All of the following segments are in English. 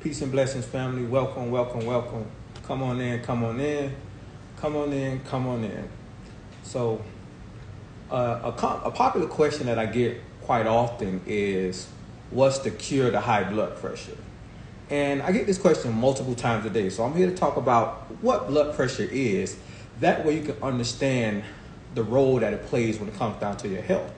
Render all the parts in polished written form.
Peace and blessings, family. Welcome, welcome, welcome. Come on in, come on in, come on in, come on in. So, a popular question that I get quite often is, what's the cure to high blood pressure? And I get this question multiple times a day. So I'm here to talk about what blood pressure is. That way you can understand the role that it plays when it comes down to your health.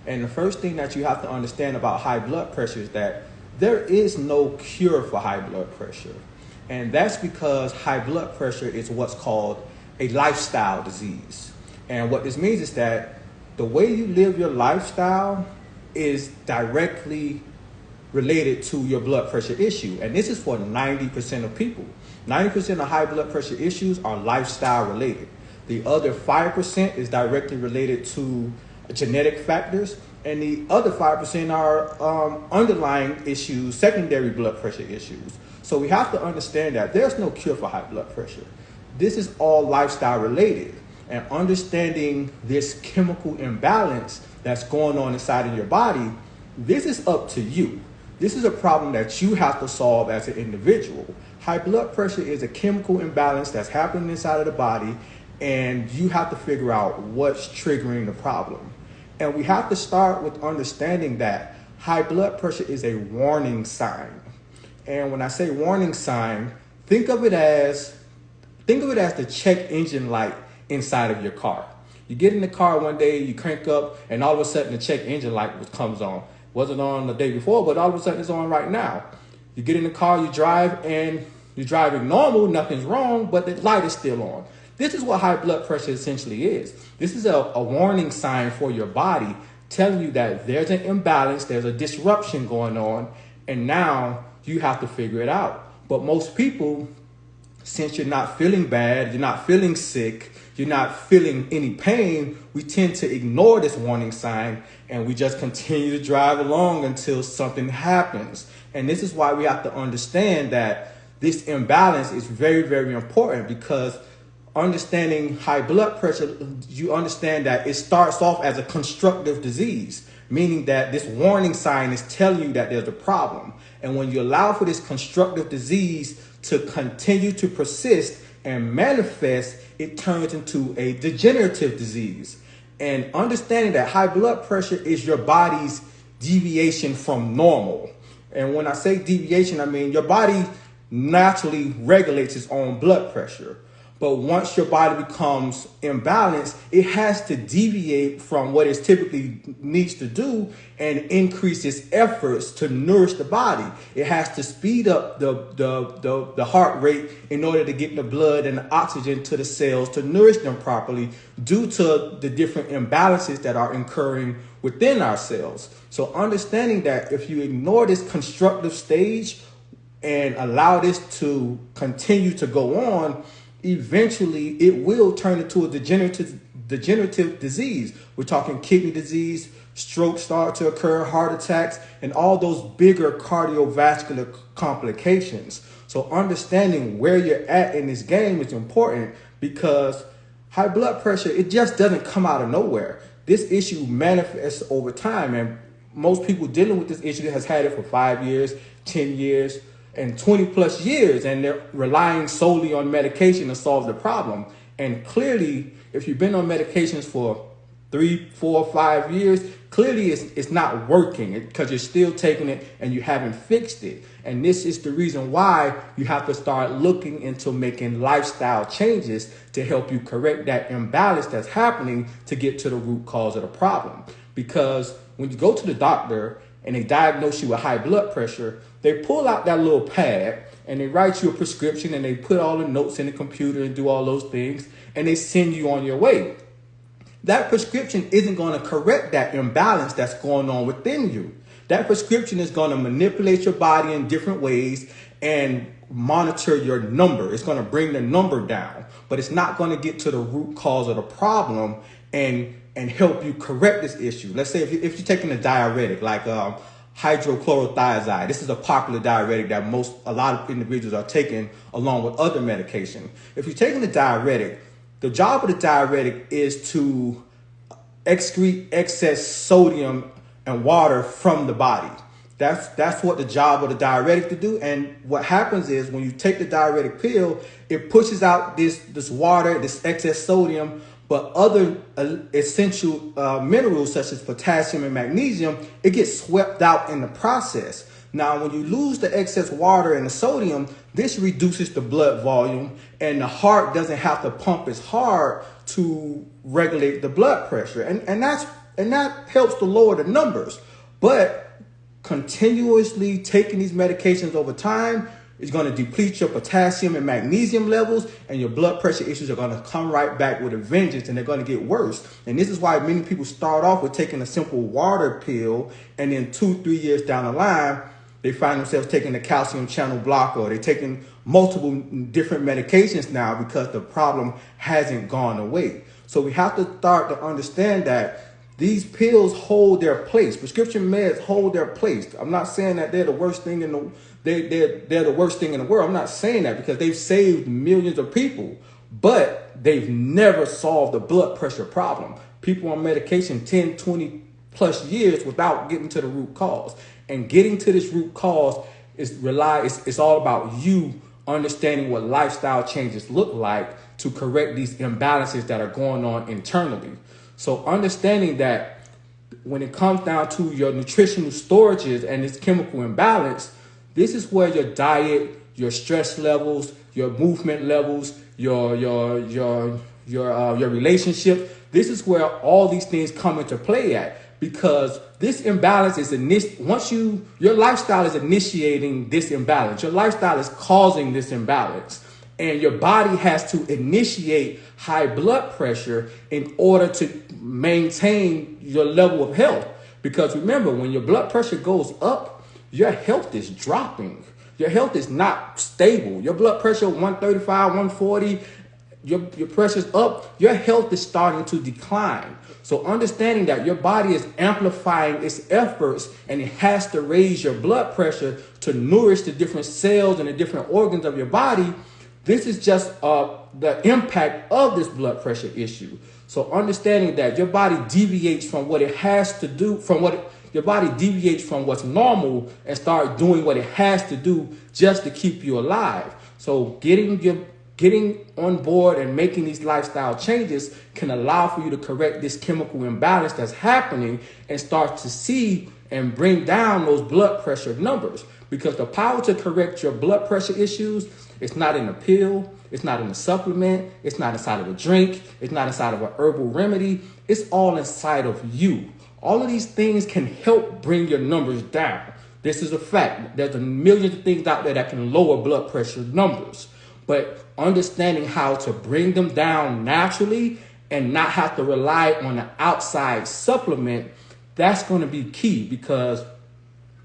And the first thing that you have to understand about high blood pressure is that there is no cure for high blood pressure. And that's because high blood pressure is what's called a lifestyle disease. And what this means is that the way you live your lifestyle is directly related to your blood pressure issue. And this is for 90% of people. 90% of high blood pressure issues are lifestyle related. The other 5% is directly related to genetic factors, and the other 5% are underlying issues, secondary blood pressure issues. So we have to understand that there's no cure for high blood pressure. This is all lifestyle related, and understanding this chemical imbalance that's going on inside of your body, this is up to you. This is a problem that you have to solve as an individual. High blood pressure is a chemical imbalance that's happening inside of the body, and you have to figure out what's triggering the problem. And we have to start with understanding that high blood pressure is a warning sign. And when I say warning sign, think of it as the check engine light inside of your car. You get in the car one day, you crank up, and all of a sudden the check engine light comes on. Wasn't on the day before, but all of a sudden it's on right now. You get in the car, you drive, and you're driving normal, nothing's wrong, but the light is still on. This is what high blood pressure essentially is. This is a warning sign for your body telling you that there's an imbalance, there's a disruption going on, and now you have to figure it out. But most people, since you're not feeling bad, you're not feeling sick, you're not feeling any pain, we tend to ignore this warning sign and we just continue to drive along until something happens. And this is why we have to understand that this imbalance is very, very important, because understanding high blood pressure, you understand that it starts off as a constructive disease, meaning that this warning sign is telling you that there's a problem. And when you allow for this constructive disease to continue to persist and manifest, it turns into a degenerative disease. And understanding that high blood pressure is your body's deviation from normal. And when I say deviation, I mean your body naturally regulates its own blood pressure. But once your body becomes imbalanced, it has to deviate from what it typically needs to do and increase its efforts to nourish the body. It has to speed up the heart rate in order to get the blood and the oxygen to the cells to nourish them properly, due to the different imbalances that are occurring within our cells. So understanding that if you ignore this constructive stage and allow this to continue to go on, eventually it will turn into a degenerative disease. We're talking kidney disease, strokes start to occur, heart attacks, and all those bigger cardiovascular complications. So understanding where you're at in this game is important, because high blood pressure, it just doesn't come out of nowhere. This issue manifests over time, and most people dealing with this issue has had it for 5 years, 10 years, and 20 plus years, and they're relying solely on medication to solve the problem. And clearly, if you've been on medications for 3, 4, 5 years, clearly it's not working, because you're still taking it and you haven't fixed it. And this is the reason why you have to start looking into making lifestyle changes to help you correct that imbalance that's happening, to get to the root cause of the problem. Because when you go to the doctor and they diagnose you with high blood pressure, they pull out that little pad and they write you a prescription and they put all the notes in the computer and do all those things, and they send you on your way. That prescription isn't going to correct that imbalance that's going on within you. That prescription is going to manipulate your body in different ways and monitor your number. It's going to bring the number down, but it's not going to get to the root cause of the problem and help you correct this issue. Let's say if you're taking a diuretic like hydrochlorothiazide. This is a popular diuretic that a lot of individuals are taking along with other medication. If you're taking a diuretic, the job of the diuretic is to excrete excess sodium and water from the body. That's what the job of the diuretic to do. And what happens is when you take the diuretic pill, it pushes out this water, this excess sodium, but other essential minerals such as potassium and magnesium, it gets swept out in the process. Now, when you lose the excess water and the sodium, this reduces the blood volume, and the heart doesn't have to pump as hard to regulate the blood pressure, and that helps to lower the numbers. But continuously taking these medications over time is going to deplete your potassium and magnesium levels, and your blood pressure issues are going to come right back with a vengeance, and they're going to get worse. And this is why many people start off with taking a simple water pill, and then 2-3 years down the line, they find themselves taking a calcium channel blocker, or they're taking multiple different medications now because the problem hasn't gone away. So we have to start to understand that these pills hold their place. Prescription meds hold their place. I'm not saying that they're the worst thing in the they're the worst thing in the world. I'm not saying that, because they've saved millions of people, but they've never solved the blood pressure problem. People on medication 10, 20 plus years without getting to the root cause. And getting to this root cause it's all about you understanding what lifestyle changes look like to correct these imbalances that are going on internally. So understanding that when it comes down to your nutritional storages and this chemical imbalance, this is where your diet, your stress levels, your movement levels, your relationship, this is where all these things come into play at. Because this imbalance is your lifestyle is initiating this imbalance. Your lifestyle is causing this imbalance. And your body has to initiate high blood pressure in order to maintain your level of health. Because remember, when your blood pressure goes up, your health is dropping. Your health is not stable. Your blood pressure 135, 140, your pressure's up, your health is starting to decline. So understanding that your body is amplifying its efforts, and it has to raise your blood pressure to nourish the different cells and the different organs of your body. This is just the impact of this blood pressure issue. So understanding that your body deviates from what it has to do, your body deviates from what's normal and start doing what it has to do just to keep you alive. So getting on board and making these lifestyle changes can allow for you to correct this chemical imbalance that's happening and start to see and bring down those blood pressure numbers. Because the power to correct your blood pressure issues, it's not in a pill, it's not in a supplement, it's not inside of a drink, it's not inside of an herbal remedy, it's all inside of you. All of these things can help bring your numbers down. This is a fact. There's a million of things out there that can lower blood pressure numbers. But understanding how to bring them down naturally and not have to rely on an outside supplement, that's going to be key, because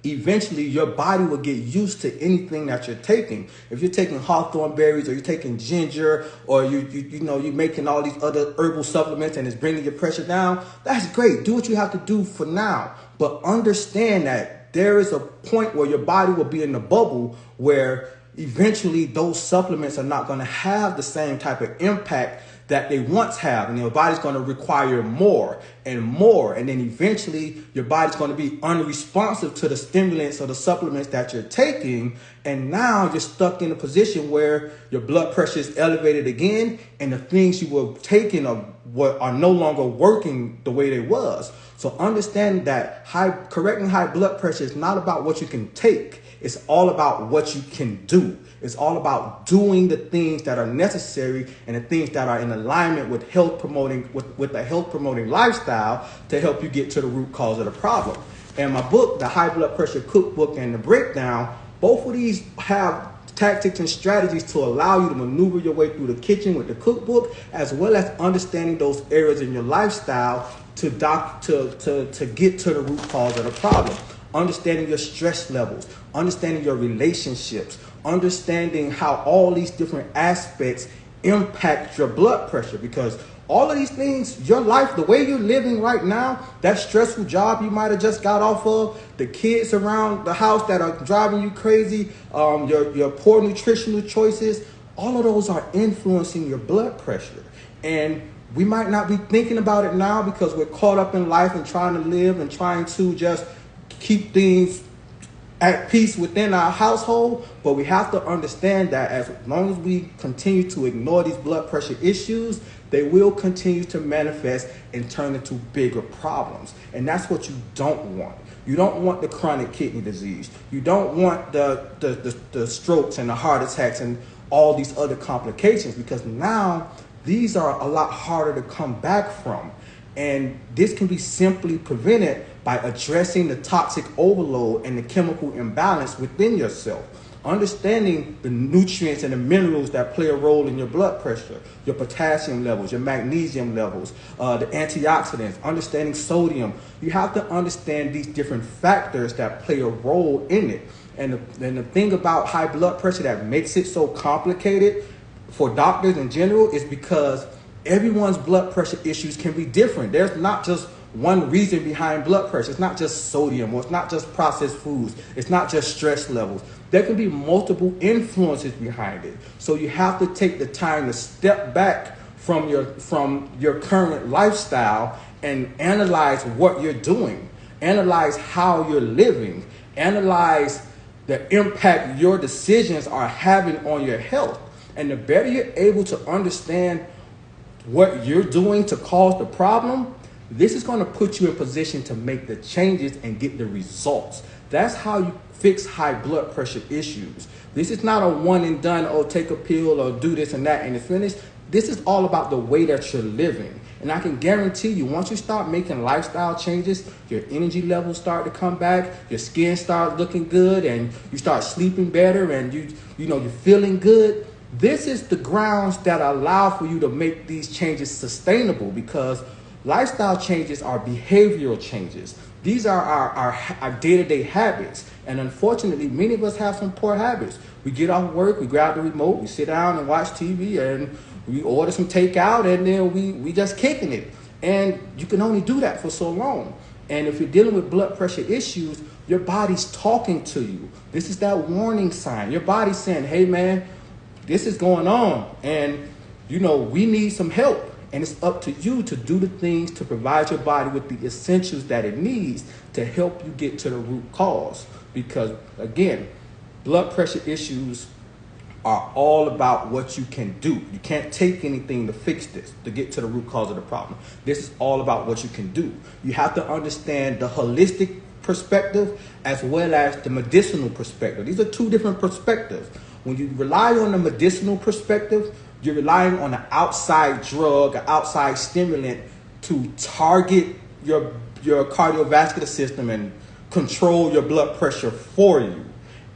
eventually your body will get used to anything that you're taking. If you're taking hawthorn berries, or you're taking ginger, or you're making all these other herbal supplements and it's bringing your pressure down, that's great. Do what you have to do for now. But understand that there is a point where your body will be in the bubble where eventually those supplements are not going to have the same type of impact that they once have, and your body's going to require more and more, and then eventually your body's going to be unresponsive to the stimulants or the supplements that you're taking, and now you're stuck in a position where your blood pressure is elevated again, and the things you were taking are no longer working the way they was. So understand that correcting high blood pressure is not about what you can take. It's all about what you can do. It's all about doing the things that are necessary and the things that are in alignment with with the health promoting lifestyle to help you get to the root cause of the problem. And my book, The High Blood Pressure Cookbook and the Breakdown, both of these have tactics and strategies to allow you to maneuver your way through the kitchen with the cookbook, as well as understanding those areas in your lifestyle to get to the root cause of the problem. Understanding your stress levels, understanding your relationships, understanding how all these different aspects impact your blood pressure. Because all of these things, your life, the way you're living right now, that stressful job you might have just got off of, the kids around the house that are driving you crazy, your poor nutritional choices, all of those are influencing your blood pressure. And we might not be thinking about it now because we're caught up in life and trying to live and trying to just keep things at peace within our household, but we have to understand that as long as we continue to ignore these blood pressure issues, they will continue to manifest and turn into bigger problems. And that's what you don't want. You don't want the chronic kidney disease. You don't want the strokes and the heart attacks and all these other complications, because now these are a lot harder to come back from. And this can be simply prevented by addressing the toxic overload and the chemical imbalance within yourself. Understanding the nutrients and the minerals that play a role in your blood pressure, your potassium levels, your magnesium levels, the antioxidants, understanding sodium. You have to understand these different factors that play a role in it. And the thing about high blood pressure that makes it so complicated for doctors in general is because everyone's blood pressure issues can be different. There's not just one reason behind blood pressure. It's not just sodium, or it's not just processed foods. It's not just stress levels. There can be multiple influences behind it. So you have to take the time to step back from your current lifestyle and analyze what you're doing. Analyze how you're living. Analyze the impact your decisions are having on your health. And the better you're able to understand what you're doing to cause the problem, this is going to put you in position to make the changes and get the results. That's how you fix high blood pressure issues. This is not a one and done, oh, take a pill or do this and that and it's finished. This is all about the way that you're living. And I can guarantee you, once you start making lifestyle changes, your energy levels start to come back, your skin starts looking good, and you start sleeping better, and you're feeling good. This is the grounds that allow for you to make these changes sustainable, because lifestyle changes are behavioral changes. These are our day-to-day habits. And unfortunately, many of us have some poor habits. We get off work, we grab the remote, we sit down and watch TV, and we order some takeout, and then we just kicking it. And you can only do that for so long. And if you're dealing with blood pressure issues, your body's talking to you. This is that warning sign. Your body's saying, hey man, this is going on, and we need some help. And it's up to you to do the things to provide your body with the essentials that it needs to help you get to the root cause. Because again, blood pressure issues are all about what you can do. You can't take anything to fix this, to get to the root cause of the problem. This is all about what you can do. You have to understand the holistic perspective as well as the medicinal perspective. These are two different perspectives. When you rely on the medicinal perspective, you're relying on an outside drug, an outside stimulant to target your cardiovascular system and control your blood pressure for you.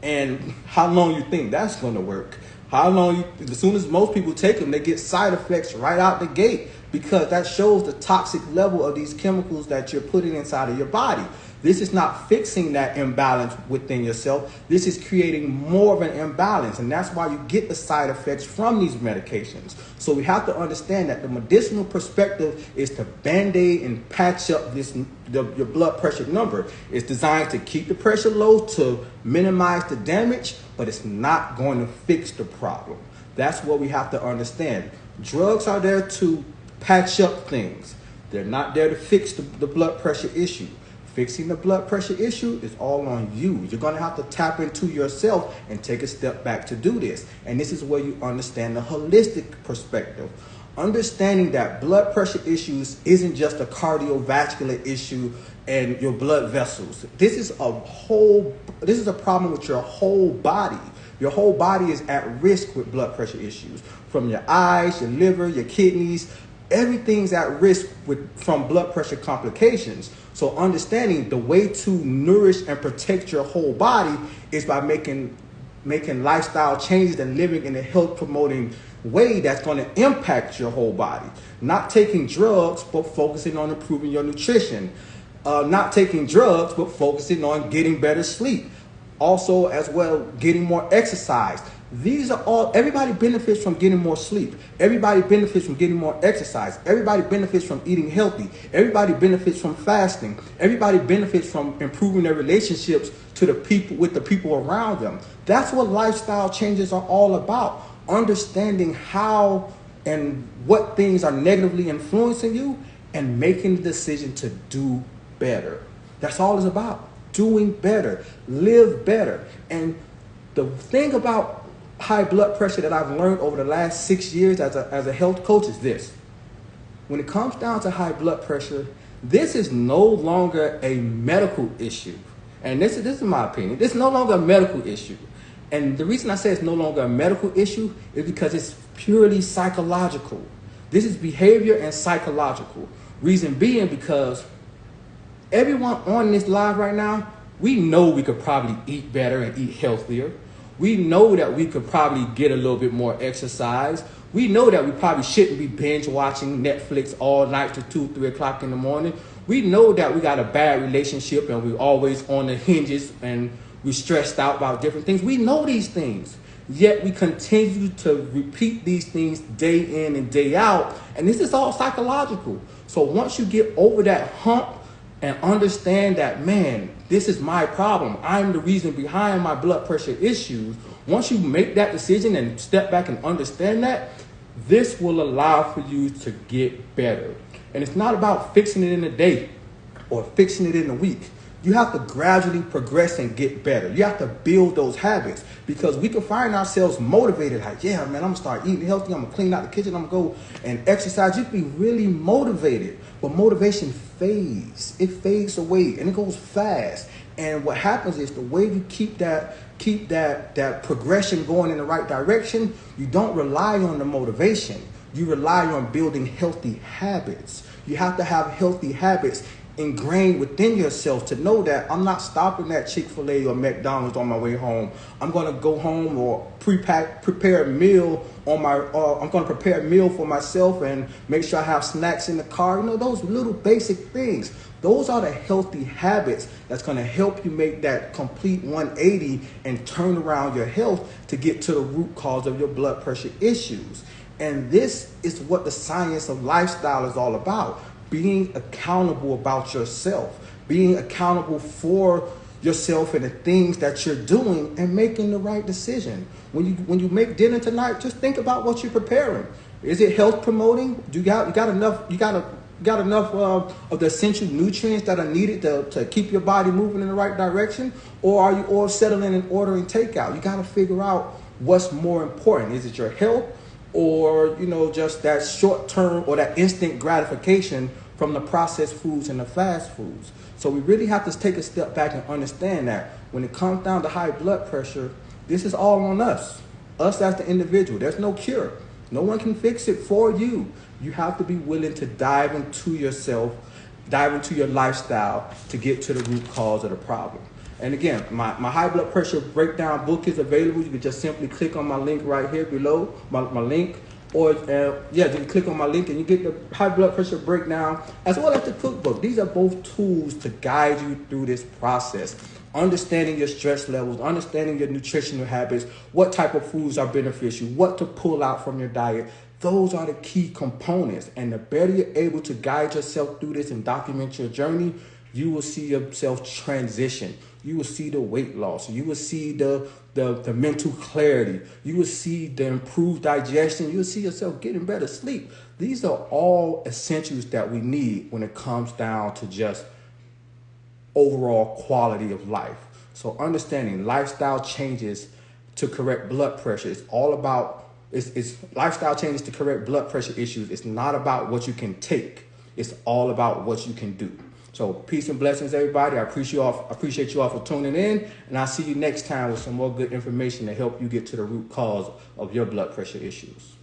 And how long you think that's going to work? As soon as most people take them, they get side effects right out the gate, because that shows the toxic level of these chemicals that you're putting inside of your body. This is not fixing that imbalance within yourself. This is creating more of an imbalance. And that's why you get the side effects from these medications. So we have to understand that the medicinal perspective is to band-aid and patch up your blood pressure number. It's designed to keep the pressure low, to minimize the damage, but it's not going to fix the problem. That's what we have to understand. Drugs are there to patch up things. They're not there to fix the blood pressure issue. Fixing the blood pressure issue is all on you. You're going to have to tap into yourself and take a step back to do this. And this is where you understand the holistic perspective. Understanding that blood pressure issues isn't just a cardiovascular issue and your blood vessels. This is a problem with your whole body. Your whole body is at risk with blood pressure issues. From your eyes, your liver, your kidneys, everything's at risk from blood pressure complications. So understanding the way to nourish and protect your whole body is by making lifestyle changes and living in a health promoting way that's going to impact your whole body. Not taking drugs, but focusing on improving your nutrition. Not taking drugs, but focusing on getting better sleep. Also, as well, getting more exercise. These are all, everybody benefits from getting more sleep. Everybody benefits from getting more exercise. Everybody benefits from eating healthy. Everybody benefits from fasting. Everybody benefits from improving their relationships with the people around them. That's what lifestyle changes are all about. Understanding how and what things are negatively influencing you and making the decision to do better. That's all it's about. doing better, live better. And the thing about high blood pressure that I've learned over the last 6 years as a health coach is this. When it comes down to high blood pressure, this is no longer a medical issue. And this is my opinion. This is no longer a medical issue. And the reason I say it's no longer a medical issue is because it's purely psychological. This is behavior and psychological. Reason being because everyone on this live right now, we know we could probably eat better and eat healthier. We know that we could probably get a little bit more exercise. We know that we probably shouldn't be binge watching Netflix all night to 2, 3 o'clock in the morning. We know that we got a bad relationship and we're always on the hinges and we're stressed out about different things. We know these things. Yet we continue to repeat these things day in and day out. And this is all psychological. So once you get over that hump and understand that, man, this is my problem, I'm the reason behind my blood pressure issues. Once you make that decision and step back and understand that, this will allow for you to get better. And it's not about fixing it in a day or fixing it in a week. You have to gradually progress and get better. You have to build those habits because we can find ourselves motivated. Like, yeah, man, I'm going to start eating healthy. I'm going to clean out the kitchen. I'm going to go and exercise. You can be really motivated, but motivation fades. It fades away and it goes fast. And what happens is the way you keep that progression going in the right direction, you don't rely on the motivation. You rely on building healthy habits. You have to have healthy habits ingrained within yourself to know that I'm not stopping at Chick-fil-A or McDonald's on my way home. I'm going to go home or prepare a meal I'm going to prepare a meal for myself and make sure I have snacks in the car. You know, those little basic things. Those are the healthy habits that's going to help you make that complete 180 and turn around your health to get to the root cause of your blood pressure issues. And this is what the science of lifestyle is all about. Being accountable about yourself, being accountable for yourself and the things that you're doing and making the right decision. When you make dinner tonight, just think about what you're preparing. Is it health promoting? You got enough of the essential nutrients that are needed to keep your body moving in the right direction? Or are you all settling and ordering takeout? You got to figure out what's more important. Is it your health or, just that short term or that instant gratification from the processed foods and the fast foods? So we really have to take a step back and understand that when it comes down to high blood pressure, this is all on us as the individual. There's no cure. No one can fix it for you. You have to be willing to dive into yourself, dive into your lifestyle to get to the root cause of the problem. And again, my high blood pressure breakdown book is available. You can just simply click on my link right here below, my link. Or, you can click on my link and you get the high blood pressure breakdown as well as the cookbook. These are both tools to guide you through this process. Understanding your stress levels, understanding your nutritional habits, what type of foods are beneficial, what to pull out from your diet. Those are the key components. And the better you're able to guide yourself through this and document your journey, you will see yourself transition. You will see the weight loss. You will see the mental clarity. You will see the improved digestion. You will see yourself getting better sleep. These are all essentials that we need when it comes down to just overall quality of life. So understanding lifestyle changes to correct blood pressure. It's all about, it's lifestyle changes to correct blood pressure issues. It's not about what you can take. It's all about what you can do. So peace and blessings, everybody. I appreciate you all for tuning in, and I'll see you next time with some more good information to help you get to the root cause of your blood pressure issues.